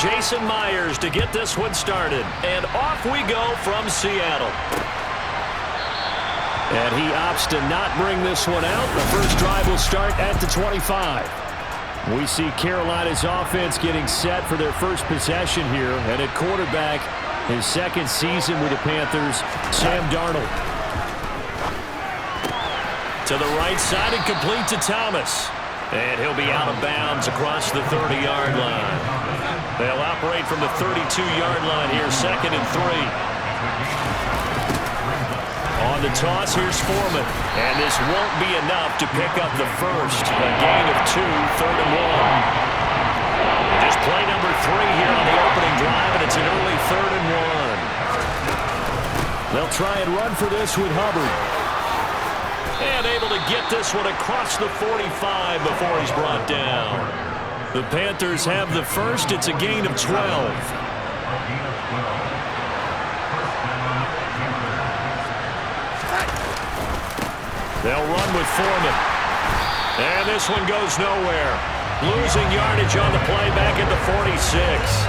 Jason Myers to get this one started. And off we go from Seattle. And he opts to not bring this one out. The first drive will start at the 25. We see Carolina's offense getting set for their first possession here. And at quarterback, his second season with the Panthers, Sam Darnold. To the right side and complete to Thomas. And he'll be out of bounds across the 30-yard line. They'll operate from the 32-yard line here, 2nd and 3. On the toss, here's Foreman. And this won't be enough to pick up the first. A gain of 2, 3rd and 1. Just play number 3 here on the opening drive, and it's an early 3rd and 1. They'll try and run for this with Hubbard. And able to get this one across the 45 before he's brought down. The Panthers have the first. It's a gain of 12. They'll run with Foreman. And this one goes nowhere. Losing yardage on the play back at the 46.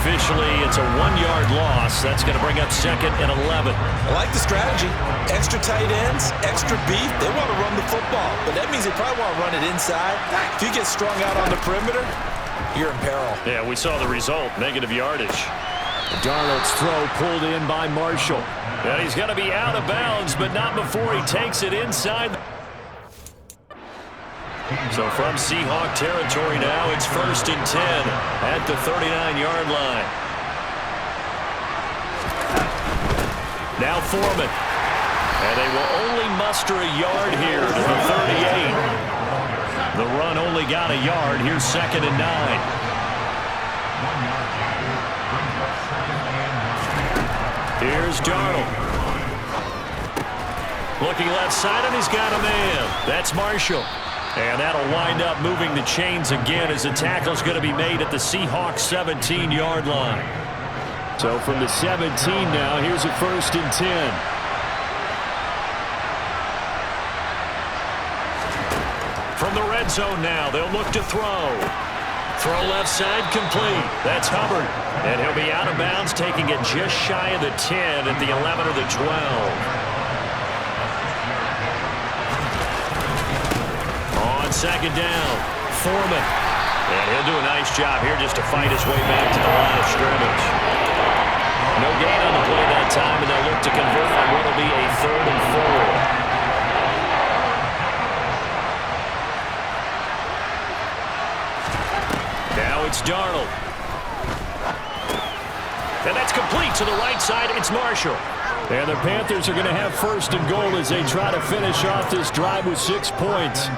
Officially, it's a 1-yard loss. That's going to bring up 2nd and 11. I like the strategy. Extra tight ends, extra beef. They want to run the football, but that means they probably want to run it inside. If you get strung out on the perimeter, you're in peril. Yeah, we saw the result, negative yardage. Darnold's throw pulled in by Marshall. And he's going to be out of bounds, but not before he takes it inside. So from Seahawk territory now, it's 1st and 10 at the 39-yard line. Now Foreman. And they will only muster a yard here to the 38. The run only got a yard. Here's 2nd and 9. Here's Darnold. Looking left side, and he's got a man. That's Marshall. And that'll wind up moving the chains again as the tackle's going to be made at the Seahawks 17-yard line. So from the 17 now, here's a 1st and 10. From the red zone now, they'll look to throw. Throw left side complete. That's Hubbard. And he'll be out of bounds, taking it just shy of the 10 at the 11 or the 12. On 2nd down, Foreman. And he'll do a nice job here just to fight his way back to the line of scrimmage. No gain on the play that time, and they'll look to convert on what will be a 3rd and 4. Now it's Darnold. And that's complete to the right side. It's Marshall. And the Panthers are going to have 1st and goal as they try to finish off this drive with 6 points.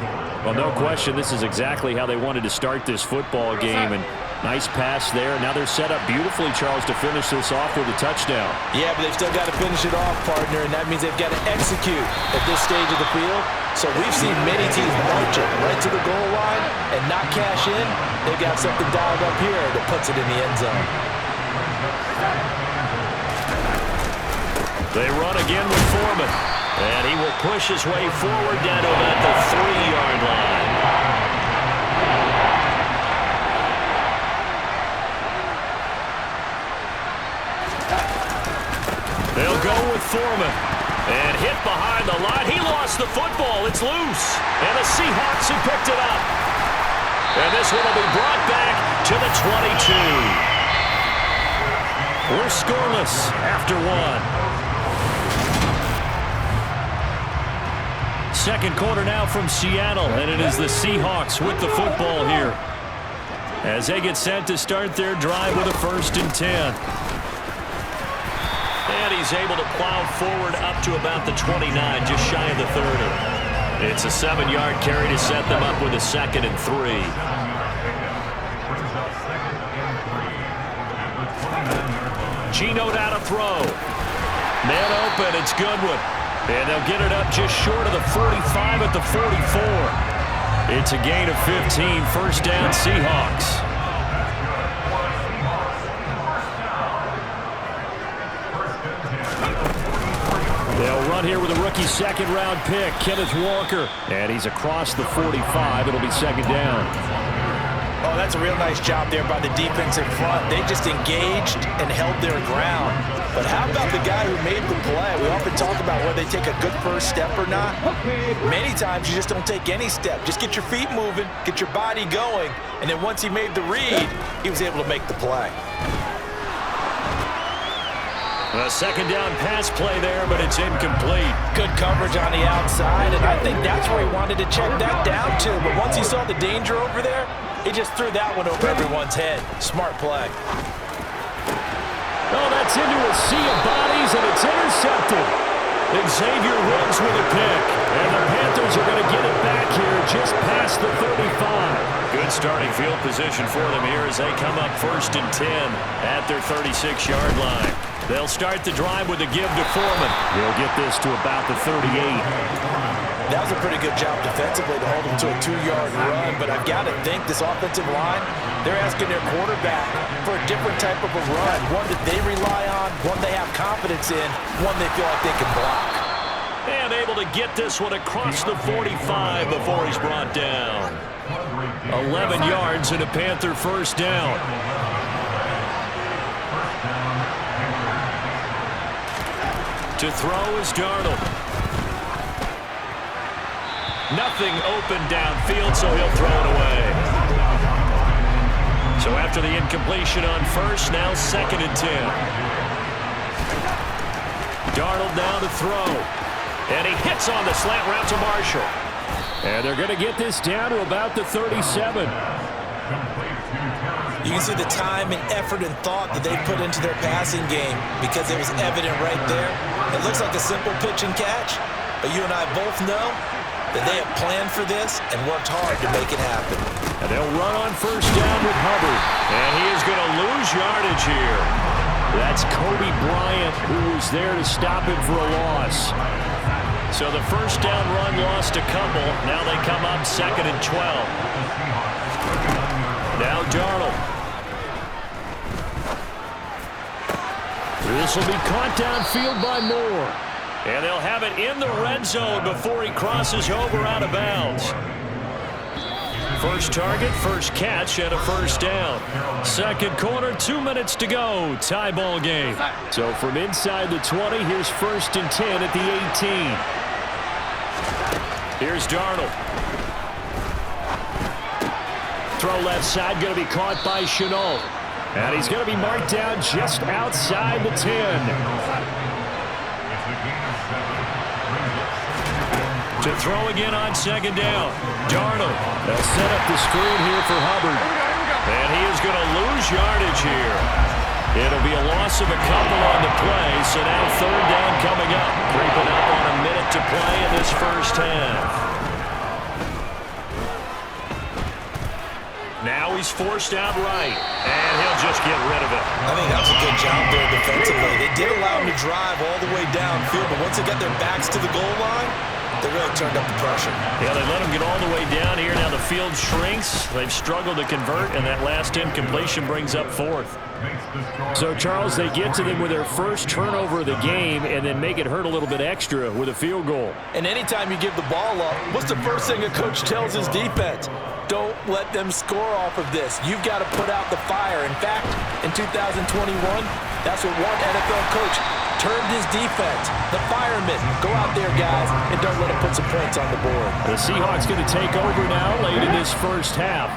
Well, no question, this is exactly how they wanted to start this football game. And nice pass there. Now they're set up beautifully, Charles, to finish this off with a touchdown. Yeah, but they've still got to finish it off, partner, and that means they've got to execute at this stage of the field. So we've seen many teams march it right to the goal line and not cash in. They've got something dialed up here that puts it in the end zone. They run again with Foreman. And he will push his way forward down to about the 3-yard line. They'll go with Foreman. And hit behind the line. He lost the football. It's loose. And the Seahawks have picked it up. And this one will be brought back to the 22. We're scoreless after 1. Second quarter now from Seattle, and it is the Seahawks with the football here as they get set to start their drive with a 1st and 10. And he's able to plow forward up to about the 29, just shy of the 30. It's a 7-yard carry to set them up with a 2nd and 3. Geno out to throw. Man open, it's Goodwin. And they'll get it up just short of the 45 at the 44. It's a gain of 15, 1st down Seahawks. They'll run here with a rookie 2nd-round pick, Kenneth Walker. And he's across the 45. It'll be 2nd down. Oh, that's a real nice job there by the defensive front. They just engaged and held their ground. But how about the guy who made the play? We often talk about whether they take a good first step or not. Many times you just don't take any step. Just get your feet moving, get your body going, and then once he made the read, he was able to make the play. A second down pass play there, but it's incomplete. Good coverage on the outside, and I think that's where he wanted to check that down to. But once he saw the danger over there, he just threw that one over everyone's head. Smart play. Oh, that's into a sea of bodies, and it's intercepted. Xavier Woods with a pick, and the Panthers are going to get it back here just past the 35. Good starting field position for them here as they come up 1st and 10 at their 36-yard line. They'll start the drive with a give to Foreman. He'll get this to about the 38. That was a pretty good job defensively to hold him to a 2-yard run, but I've got to think this offensive line, they're asking their quarterback for a different type of a run, one that they rely on, one they have confidence in, one they feel like they can block. And able to get this one across the 45 before he's brought down. 11 yards and a Panther first down. To throw is Darnold. Nothing open downfield, so he'll throw it away. So after the incompletion on first, now 2nd and 10. Darnold down to throw. And he hits on the slant route to Marshall. And they're going to get this down to about the 37. You can see the time and effort and thought that they put into their passing game because it was evident right there. It looks like a simple pitch and catch, but you and I both know that they have planned for this and worked hard to make it happen. And they'll run on first down with Hubbard. And he is going to lose yardage here. That's Kobe Bryant who was there to stop him for a loss. So the first down run lost a couple. Now they come up 2nd and 12. Now Darnold. This will be caught downfield by Moore. And they'll have it in the red zone before he crosses over out of bounds. First target, first catch, and a first down. Second quarter, 2 minutes to go. Tie ball game. So from inside the 20, here's 1st and 10 at the 18. Here's Darnold. Throw left side, going to be caught by Chenault. And he's going to be marked down just outside the 10. To throw again on 2nd down. Darnold. They'll set up the screen here for Hubbard. And he is going to lose yardage here. It'll be a loss of a couple on the play, so now 3rd down coming up. Creeping up on a minute to play in this first half. Now he's forced out right, and he'll just get rid of it. I think that was a good job there defensively. They did allow him to drive all the way downfield, but once they got their backs to the goal line, they really turned up the pressure. Yeah, they let him get all the way down here. Now the field shrinks. They've struggled to convert, and that last incompletion brings up 4th. So, Charles, they get to them with their first turnover of the game and then make it hurt a little bit extra with a field goal. And anytime you give the ball up, what's the first thing a coach tells his defense? Don't let them score off of this. You've got to put out the fire. In fact, in 2021, that's what one NFL coach termed his defense, the firemen. Go out there, guys, and don't let them put some points on the board. The Seahawks going to take over now late in this first half.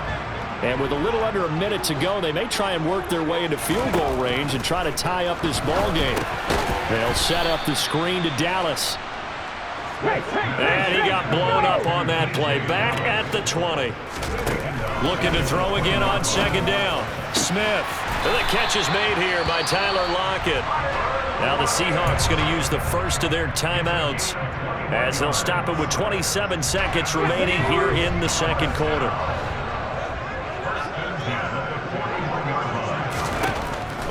And with a little under a minute to go, they may try and work their way into field goal range and try to tie up this ball game. They'll set up the screen to Dallas. And he got blown up on that play. Back at the 20. Looking to throw again on 2nd down. Smith. The catch is made here by Tyler Lockett. Now the Seahawks going to use the first of their timeouts as they'll stop it with 27 seconds remaining here in the second quarter.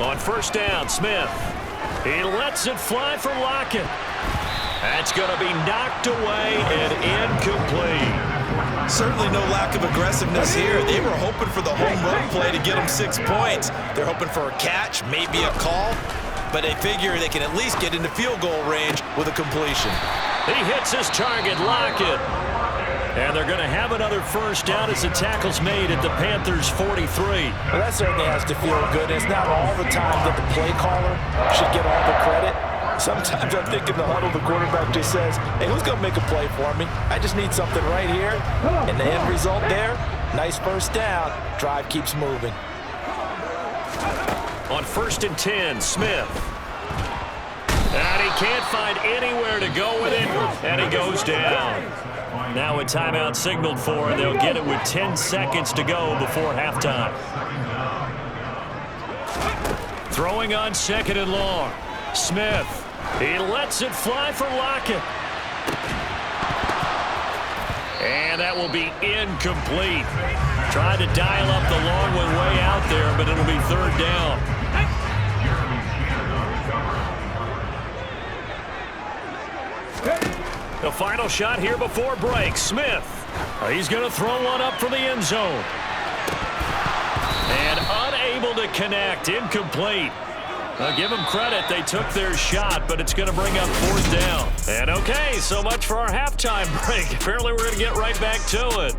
On first down, Smith. He lets it fly for Lockett. That's going to be knocked away and incomplete. Certainly no lack of aggressiveness here. They were hoping for the home run play to get them 6 points. They're hoping for a catch, maybe a call, but they figure they can at least get into field goal range with a completion. He hits his target, Lockett. And they're going to have another first down as the tackle's made at the Panthers' 43. Well, that certainly has to feel good. It's not all the time that the play caller should get all the credit. Sometimes I'm thinking the huddle, the quarterback just says, hey, who's going to make a play for me? I just need something right here. And the end result there, nice first down. Drive keeps moving. On 1st and 10, Smith. And he can't find anywhere to go with it, and he goes down. Now a timeout signaled for, and they'll get it with 10 seconds to go before halftime. Throwing on 2nd and long. Smith. He lets it fly for Lockett. And that will be incomplete. Tried to dial up the long one way out there, but it'll be 3rd down. The final shot here before break. Smith. He's going to throw one up for the end zone. And unable to connect. Incomplete. Give them credit. They took their shot, but it's going to bring up 4th down. And okay, so much for our halftime break. Apparently we're going to get right back to it.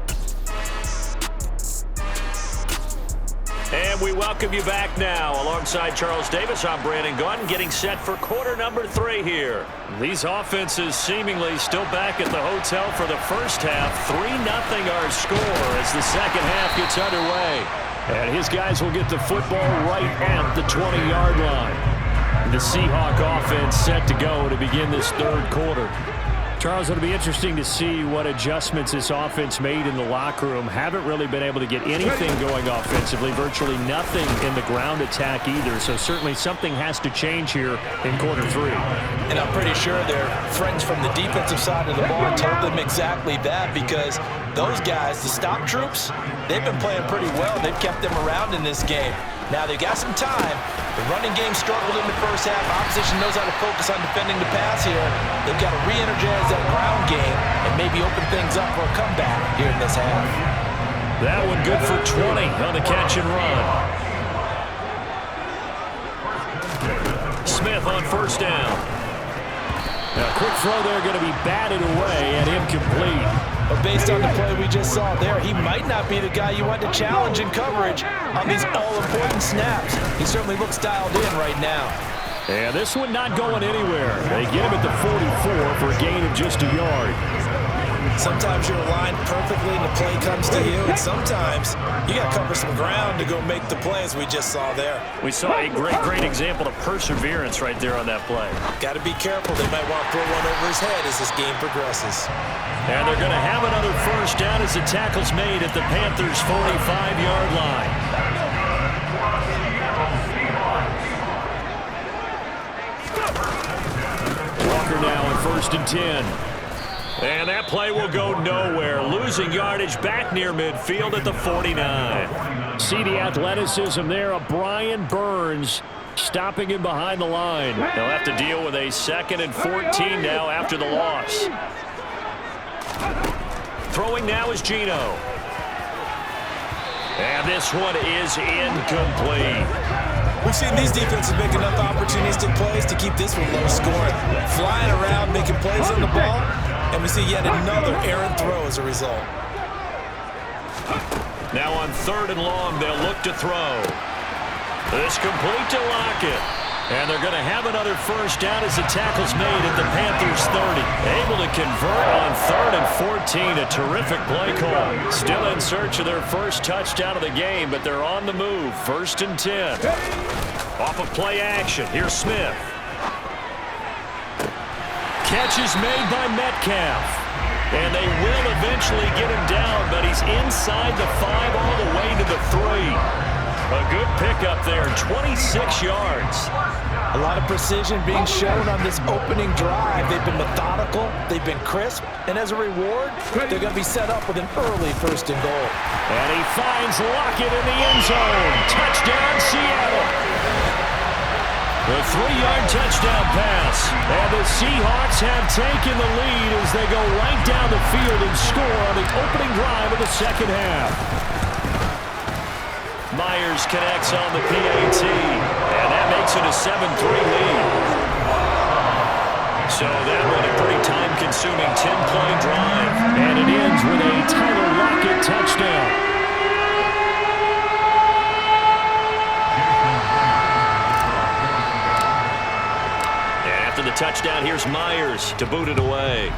And we welcome you back now. Alongside Charles Davis, I'm Brandon Gaudin, getting set for quarter number 3 here. These offenses seemingly still back at the hotel for the first half. 3-0 our score as the second half gets underway. And his guys will get the football right at the 20-yard line. The Seahawk offense set to go to begin this 3rd quarter. Charles, it'll be interesting to see what adjustments this offense made in the locker room. Haven't really been able to get anything going offensively, virtually nothing in the ground attack either. So certainly something has to change here in quarter 3. And I'm pretty sure their friends from the defensive side of the ball told them exactly that, because those guys, the stop troops, they've been playing pretty well. They've kept them around in this game. Now they've got some time. The running game struggled in the first half. Opposition knows how to focus on defending the pass here. They've got to re-energize that ground game and maybe open things up for a comeback here in this half. That one good for 20 on the catch and run. Smith on 1st down. Now, a quick throw there going to be batted away and incomplete. But based on the play we just saw there, he might not be the guy you want to challenge in coverage on these all-important snaps. He certainly looks dialed in right now. And this one not going anywhere. They get him at the 44 for a gain of just a yard. Sometimes you're aligned perfectly and the play comes to you, and sometimes you got to cover some ground to go make the play, as we just saw there. We saw a great example of perseverance right there on that play. Got to be careful. They might want to throw one over his head as this game progresses. And they're going to have another first down as the tackle's made at the Panthers' 45-yard line. Walker now on 1st and 10. And that play will go nowhere. Losing yardage back near midfield at the 49. See the athleticism there of Brian Burns stopping him behind the line. They'll have to deal with a 2nd and 14 now after the loss. Throwing now is Geno. And this one is incomplete. We've seen these defenses make enough opportunistic plays to keep this one low scoring. Flying around, making plays on the ball, and we see yet another errant throw as a result. Now on 3rd and long, they'll look to throw. This complete to Lockett. And they're going to have another first down as the tackle's made at the Panthers' 30. Able to convert on 3rd and 14. A terrific play call. Still in search of their first touchdown of the game, but they're on the move. 1st and 10. Off of play action. Here's Smith. Catch is made by Metcalf. And they will eventually get him down, but he's inside the 5 all the way to the 3. A good pickup there, 26 yards. A lot of precision being shown on this opening drive. They've been methodical, they've been crisp, and as a reward, they're going to be set up with an early 1st and goal. And he finds Lockett in the end zone. Touchdown, Seattle. The 3-yard touchdown pass. And the Seahawks have taken the lead as they go right down the field and score on the opening drive of the second half. Myers connects on the PAT, and that makes it a 7-3 lead. So that one a pretty time-consuming 10-play drive. And it ends with a Tyler Lockett touchdown. And after the touchdown, here's Myers to boot it away.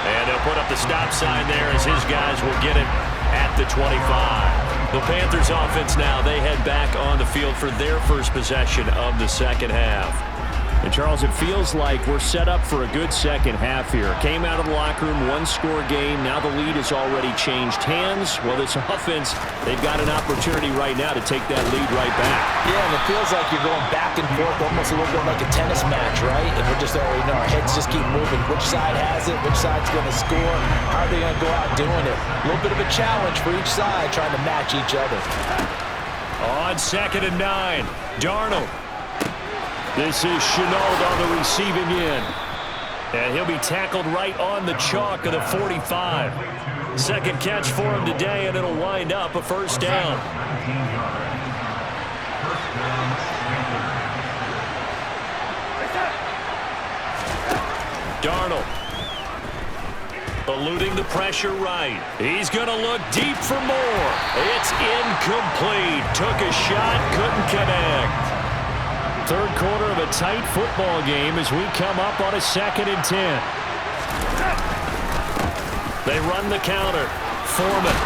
And they'll put up the stop sign there as his guys will get it at the 25. The Panthers offense now, they head back on the field for their first possession of the second half. And, Charles, it feels like we're set up for a good second half here. Came out of the locker room, one-score game. Now the lead has already changed hands. Well, this offense, they've got an opportunity right now to take that lead right back. Yeah, and it feels like you're going back and forth, almost a little bit like a tennis match, right? And we're just already know our heads just keep moving. Which side has it? Which side's going to score? How are they going to go out doing it? A little bit of a challenge for each side, trying to match each other. On 2nd and 9, Darnold. This is Chenault on the receiving end. And he'll be tackled right on the chalk of the 45. Second catch for him today, and it'll wind up a first down. Darnold. Eluding the pressure right. He's going to look deep for more. It's incomplete. Took a shot, couldn't connect. Third quarter of a tight football game as we come up on a 2nd and 10. They run the counter. Foreman.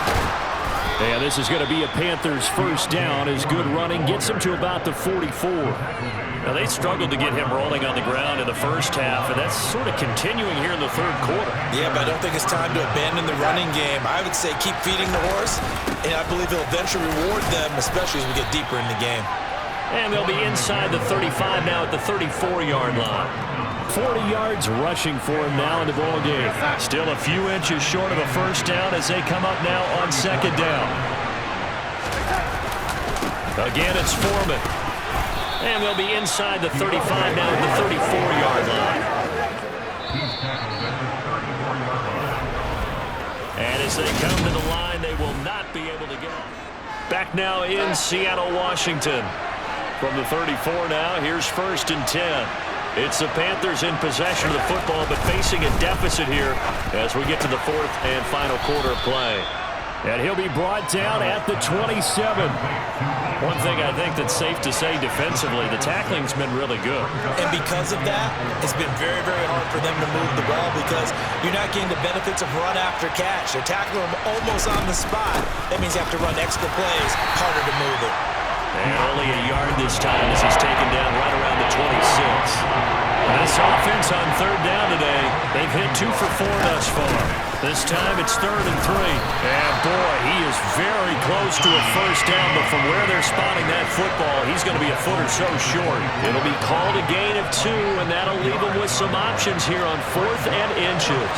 And this is going to be a Panthers first down as good running gets him to about the 44. Now, they struggled to get him rolling on the ground in the first half, and that's sort of continuing here in the third quarter. Yeah, but I don't think it's time to abandon the running game. I would say keep feeding the horse, and I believe he'll eventually reward them, especially as we get deeper in the game. And they'll be inside the 35 now at the 34-yard line. 40 yards rushing for him now in the ball game. Still a few inches short of a first down as they come up now on 2nd down. Again, it's Foreman. And they'll be inside the 35 now at the 34-yard line. And as they come to the line, they will not be able to get it. Back now in Seattle, Washington. From the 34 now, here's 1st and 10. It's the Panthers in possession of the football, but facing a deficit here as we get to the 4th and final quarter of play. And he'll be brought down at the 27. One thing I think that's safe to say defensively, the tackling's been really good. And because of that, it's been very, very hard for them to move the ball because you're not getting the benefits of run after catch. They're tackling them almost on the spot. That means you have to run extra plays, harder to move it. And only a yard this time as he's taken down right around the 26. This offense on 3rd down today, they've hit 2 for 4 thus far. This time it's 3rd and 3. And boy, he is very close to a first down, but from where they're spotting that football, he's going to be a foot or so short. It'll be called a gain of 2, and that'll leave him with some options here on 4th and inches.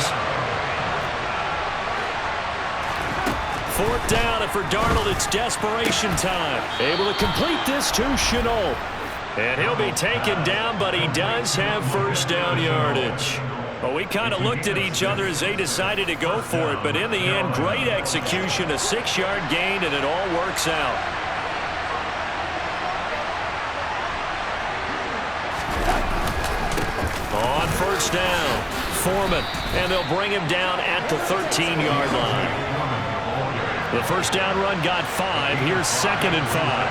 4th down, and for Darnold, it's desperation time. Able to complete this to Chenault. And he'll be taken down, but he does have first down yardage. Well, we kind of looked at each other as they decided to go for it, but in the end, great execution, a 6-yard gain, and it all works out. On first down, Foreman, and they'll bring him down at the 13-yard line. The first down run got 5. Here's 2nd and 5.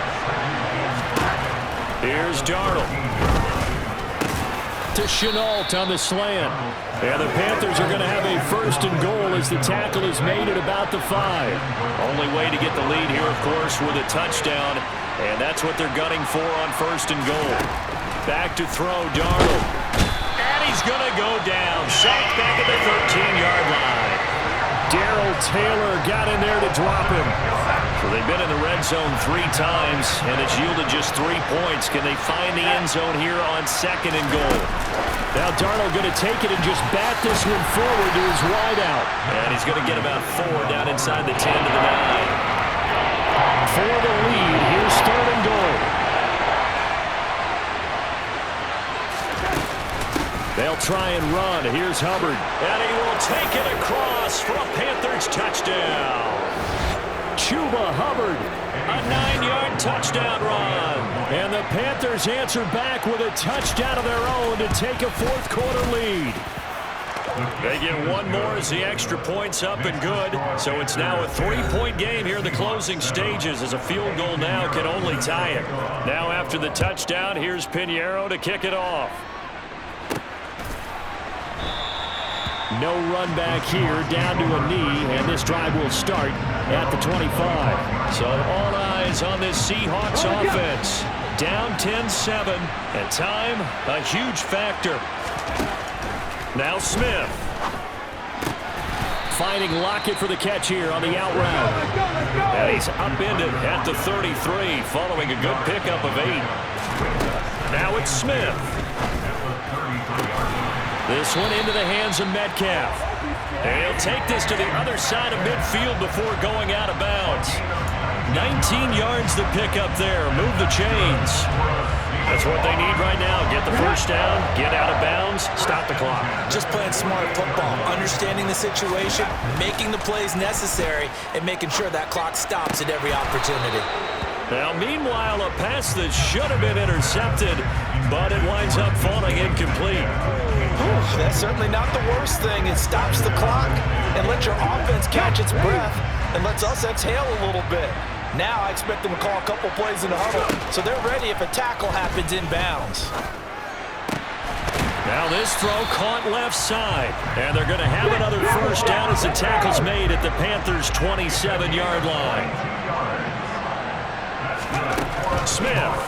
Here's Darnold. To Chenault on the slant. And the Panthers are going to have a 1st and goal as the tackle is made at about the 5. Only way to get the lead here, of course, with a touchdown. And that's what they're gunning for on 1st and goal. Back to throw, Darnold. And he's going to go down. Sacked back at the 13-yard line. Darrell Taylor got in there to drop him. So they've been in the red zone 3 times, and it's yielded just 3 points. Can they find the end zone here on 2nd and goal? Now Darnold going to take it and just bat this one forward to his wideout. And he's going to get about 4 down inside the 10 to the 9. For the lead, here's 3rd and goal. They'll try and run. Here's Hubbard. And he will take it across for a Panthers touchdown. Chuba Hubbard. A 9-yard touchdown run. And the Panthers answer back with a touchdown of their own to take a fourth-quarter lead. They get one more as the extra point's up and good. So it's now a 3-point game here in the closing stages as a field goal now can only tie it. Now after the touchdown, here's Pinheiro to kick it off. No run back here, down to a knee, and this drive will start at the 25. So all eyes on this Seahawks offense. Down 10-7, and time, a huge factor. Now Smith. Finding Lockett for the catch here on the out route. And he's upended at the 33, following a good pickup of 8. Now it's Smith. This one into the hands of Metcalf. And he'll take this to the other side of midfield before going out of bounds. 19 yards to pick up there. Move the chains. That's what they need right now. Get the first down, get out of bounds, stop the clock. Just playing smart football, understanding the situation, making the plays necessary, and making sure that clock stops at every opportunity. Now, meanwhile, a pass that should have been intercepted, but it winds up falling incomplete. That's certainly not the worst thing. It stops the clock and lets your offense catch its breath and lets us exhale a little bit. Now I expect them to call a couple plays in the huddle, so they're ready if a tackle happens inbounds. Now this throw caught left side, and they're going to have another first down as the tackle's made at the Panthers' 27-yard line. Smith.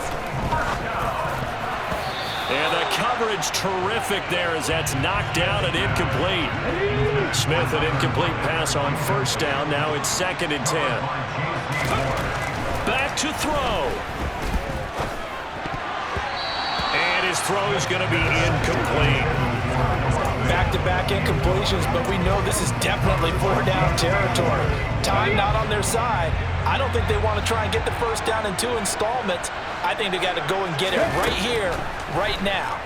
And the coverage terrific there as that's knocked down and incomplete. Smith, an incomplete pass on first down. Now it's 2nd and 10. Back to throw. And his throw is going to be incomplete. Back-to-back incompletions, but we know this is definitely 4-down territory. Time not on their side. I don't think they want to try and get the first down in 2 installments. I think they got to go and get it right here, right now.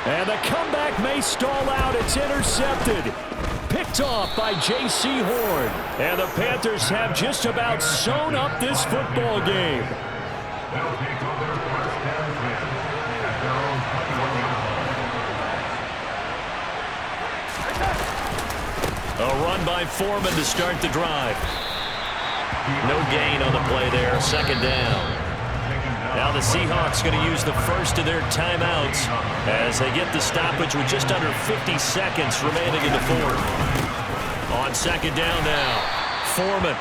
And the comeback may stall out. It's intercepted. Picked off by J.C. Horn. And the Panthers have just about sewn up this football game. A run by Foreman to start the drive. No gain on the play there. 2nd down. Now the Seahawks going to use the first of their timeouts as they get the stoppage with just under 50 seconds remaining in the fourth. On 2nd down now, Foreman.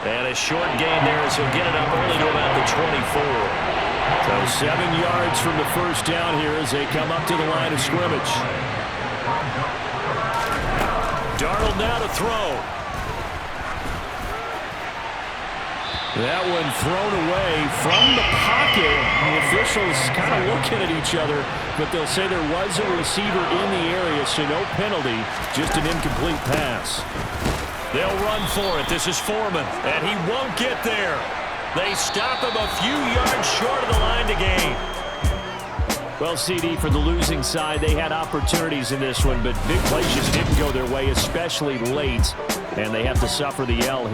And a short gain there as he'll get it up only to about the 24. So 7 yards from the first down here as they come up to the line of scrimmage. Darnold now to throw. That one thrown away from the pocket. The officials kind of looking at each other, but they'll say there was a receiver in the area, so no penalty, just an incomplete pass. They'll run for it. This is Foreman, and he won't get there. They stop him a few yards short of the line to gain. Well, CD, for the losing side, they had opportunities in this one, but big plays just didn't go their way, especially late, and they have to suffer the L.